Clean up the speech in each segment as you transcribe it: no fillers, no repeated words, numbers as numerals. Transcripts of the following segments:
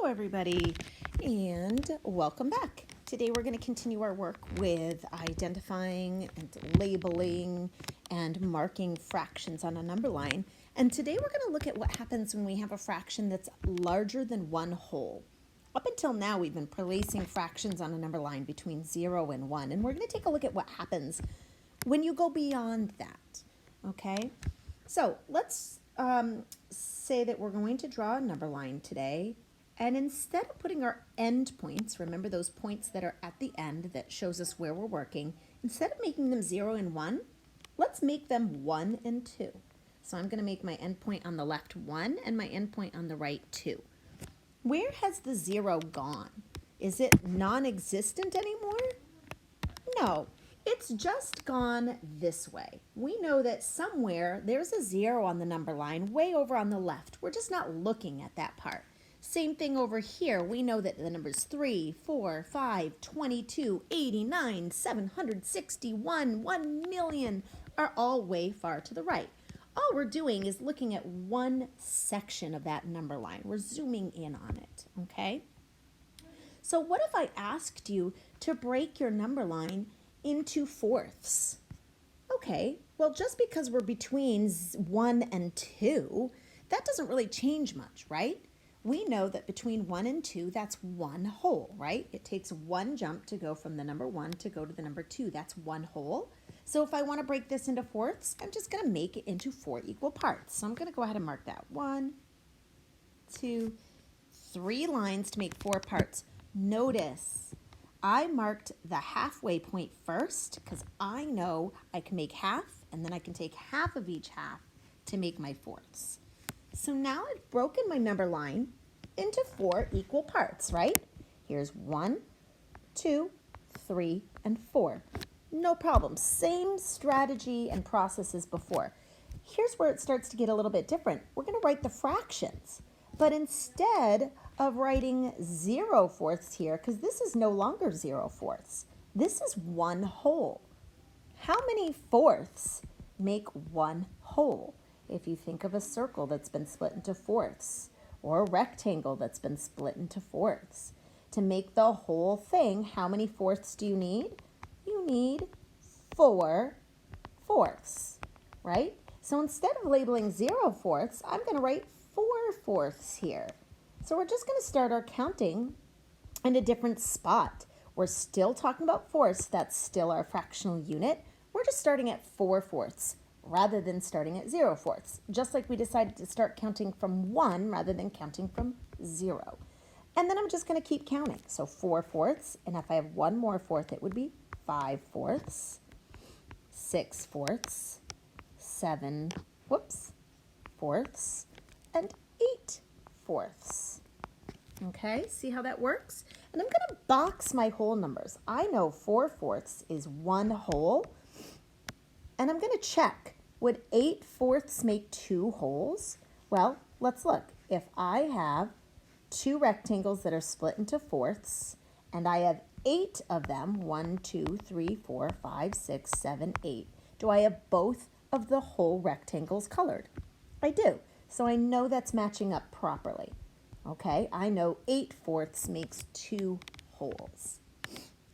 everybody, and welcome back. Today we're going to continue our work with identifying and labeling and marking fractions on a number line. And today we're going to look at what happens when we have a fraction that's larger than one whole. Up until now, we've been placing fractions on a number line between 0 and 1, and we're going to take a look at what happens when you go beyond that, okay? So let's say that we're going to draw a number line today, and instead of putting our end points, remember those points that are at the end that shows us where we're working, instead of making them 0 and 1, let's make them 1 and 2. So I'm going to make my end point on the left 1 and my end point on the right 2. Where has the 0 gone? Is it non-existent anymore? No. It's just gone this way. We know that somewhere there's a 0 on the number line way over on the left. We're just not looking at that part. Same thing over here. We know that the numbers 3, 4, 5, 22, 89, 761, 1,000,000 are all way far to the right. All we're doing is looking at one section of that number line. We're zooming in on it, okay? So what if I asked you to break your number line into fourths? Okay, well, just because we're between 1 and 2, that doesn't really change much, right? We know that between 1 and 2, that's one whole, right? It takes one jump to go from the number 1 to go to the number 2. That's one whole. So if I want to break this into fourths, I'm just going to make it into 4 equal parts. So I'm going to go ahead and mark that. 1, 2, 3 lines to make 4 parts. Notice I marked the halfway point first because I know I can make half, and then I can take half of each half to make my fourths. So now I've broken my number line into 4 equal parts, right? Here's 1, 2, 3, and 4. No problem. Same strategy and process as before. Here's where it starts to get a little bit different. We're going to write the fractions, but instead of writing 0 fourths here, because this is no longer 0 fourths, this is one whole. How many fourths make one whole? If you think of a circle that's been split into fourths, or a rectangle that's been split into fourths, to make the whole thing, how many fourths do you need? You need 4 fourths, right? So instead of labeling 0 fourths, I'm going to write 4 fourths here. So we're just going to start our counting in a different spot. We're still talking about fourths. That's still our fractional unit. We're just starting at 4 fourths rather than starting at 0 fourths, just like we decided to start counting from 1 rather than counting from 0. And then I'm just going to keep counting. So 4 fourths, and if I have one more fourth, it would be 5 fourths, 6 fourths, 7 fourths, and 8 fourths. Okay, see how that works? And I'm going to box my whole numbers. I know 4 fourths is one whole, and I'm going to check. Would 8 fourths make 2 wholes? Well, let's look. If I have 2 rectangles that are split into fourths, and I have 8 of them, 1, 2, 3, 4, 5, 6, 7, 8. Do I have both of the whole rectangles colored? I do. So I know that's matching up properly. Okay, I know 8 fourths makes 2 wholes.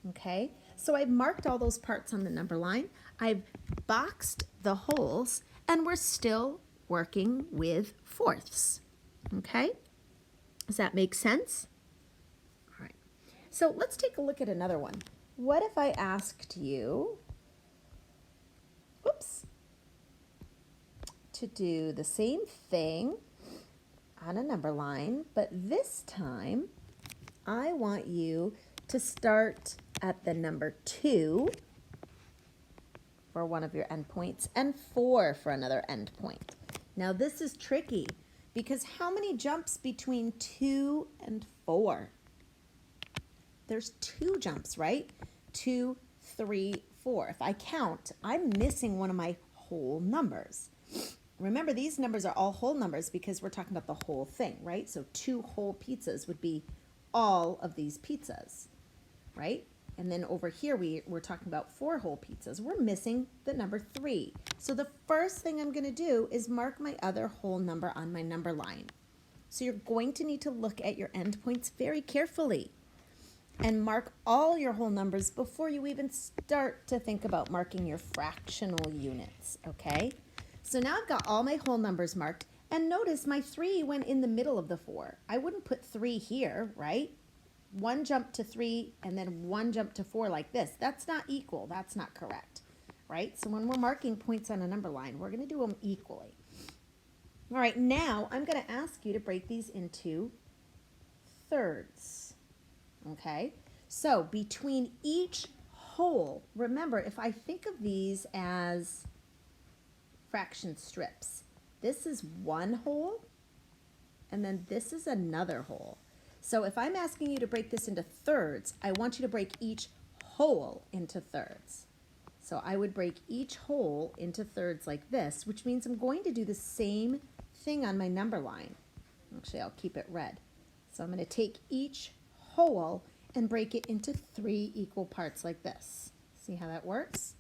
Okay, so I've marked all those parts on the number line. I've boxed the holes, and we're still working with fourths. Okay, does that make sense? All right, so let's take a look at another one. What if I asked you, to do the same thing on a number line, but this time I want you to start at the number 2 for one of your endpoints and 4 for another endpoint. Now this is tricky because how many jumps between 2 and 4? There's 2 jumps, right? 2, 3, 4. If I count, I'm missing one of my whole numbers. Remember, these numbers are all whole numbers because we're talking about the whole thing, right? So 2 whole pizzas would be all of these pizzas, right? And then over here, we're talking about 4 whole pizzas. We're missing the number 3. So the first thing I'm going to do is mark my other whole number on my number line. So you're going to need to look at your endpoints very carefully and mark all your whole numbers before you even start to think about marking your fractional units, okay? So now I've got all my whole numbers marked, and notice my 3 went in the middle of the 4. I wouldn't put 3 here, right? 1 jumped to 3 and then 1 jumped to 4 like this. That's not equal. That's not correct, right? So when we're marking points on a number line, we're going to do them equally. All right, now I'm going to ask you to break these into thirds, okay? So between each whole, remember, if I think of these as fraction strips, this is one whole, and then this is another whole. So if I'm asking you to break this into thirds, I want you to break each whole into thirds. So I would break each whole into thirds like this, which means I'm going to do the same thing on my number line. Actually, I'll keep it red. So I'm going to take each whole and break it into 3 equal parts like this. See how that works?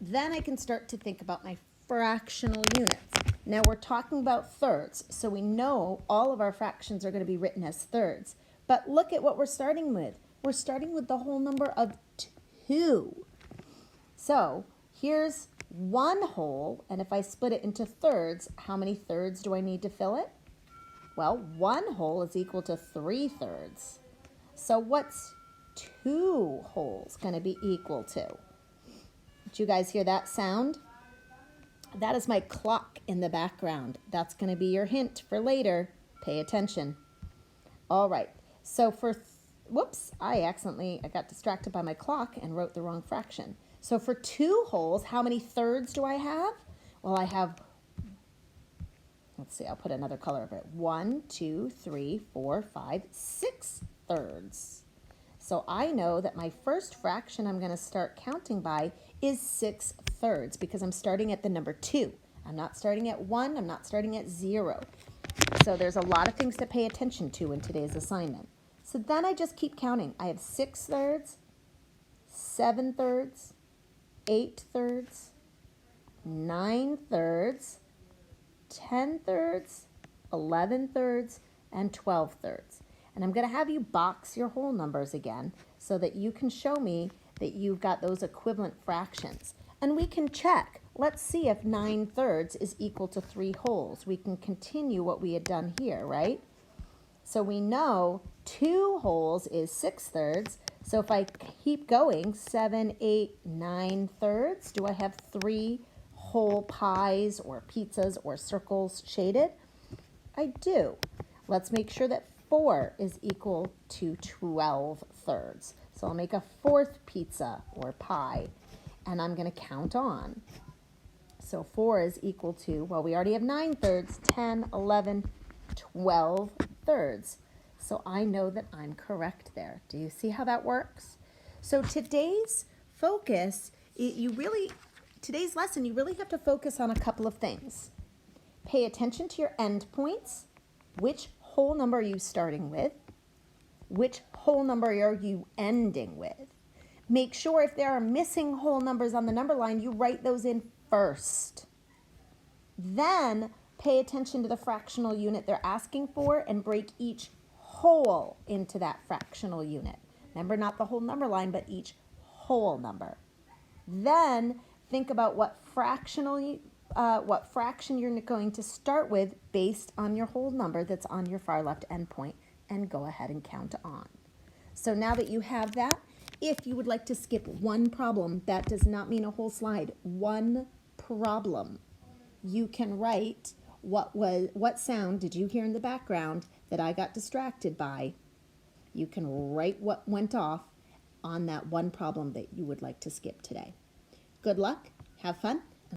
Then I can start to think about my fractional units. Now we're talking about thirds, so we know all of our fractions are going to be written as thirds. But look at what we're starting with. We're starting with the whole number of 2. So here's 1 whole, and if I split it into thirds, how many thirds do I need to fill it? Well, 1 whole is equal to 3 thirds. So what's 2 wholes going to be equal to? Did you guys hear that sound? That is my clock in the background. That's going to be your hint for later. Pay attention. All right. So for, whoops, I got distracted by my clock and wrote the wrong fraction. So for 2 wholes, how many thirds do I have? Well, I have, let's see, I'll put another color of it. 1, 2, 3, 4, 5, 6 thirds. So I know that my first fraction I'm going to start counting by is 6 thirds because I'm starting at the number 2. I'm not starting at 1. I'm not starting at 0. So there's a lot of things to pay attention to in today's assignment. So then I just keep counting. I have 6 thirds, 7 thirds, 8 thirds, 9 thirds, 10 thirds, 11 thirds, and 12 thirds. And I'm going to have you box your whole numbers again so that you can show me that you've got those equivalent fractions. And we can check. Let's see if 9 thirds is equal to 3 wholes. We can continue what we had done here, right? So we know 2 wholes is 6 thirds. So if I keep going, 7, 8, 9 thirds, do I have 3 whole pies or pizzas or circles shaded? I do. Let's make sure that 4 is equal to 12 thirds. So I'll make a 4th pizza or pie, and I'm going to count on. So 4 is equal to, well, we already have 9 thirds, 10, 11, 12 thirds. So I know that I'm correct there. Do you see how that works? So today's focus, today's lesson, you really have to focus on a couple of things. Pay attention to your endpoints. Which whole number are you starting with? Which whole number are you ending with? Make sure if there are missing whole numbers on the number line, you write those in first. Then pay attention to the fractional unit they're asking for and break each whole into that fractional unit. Remember, not the whole number line, but each whole number. Then think about what fraction you're going to start with based on your whole number that's on your far left endpoint, and go ahead and count on. So now that you have that, if you would like to skip one problem, that does not mean a whole slide, one problem, you can write what sound did you hear in the background that I got distracted by. You can write what went off on that one problem that you would like to skip today. Good luck. Have fun.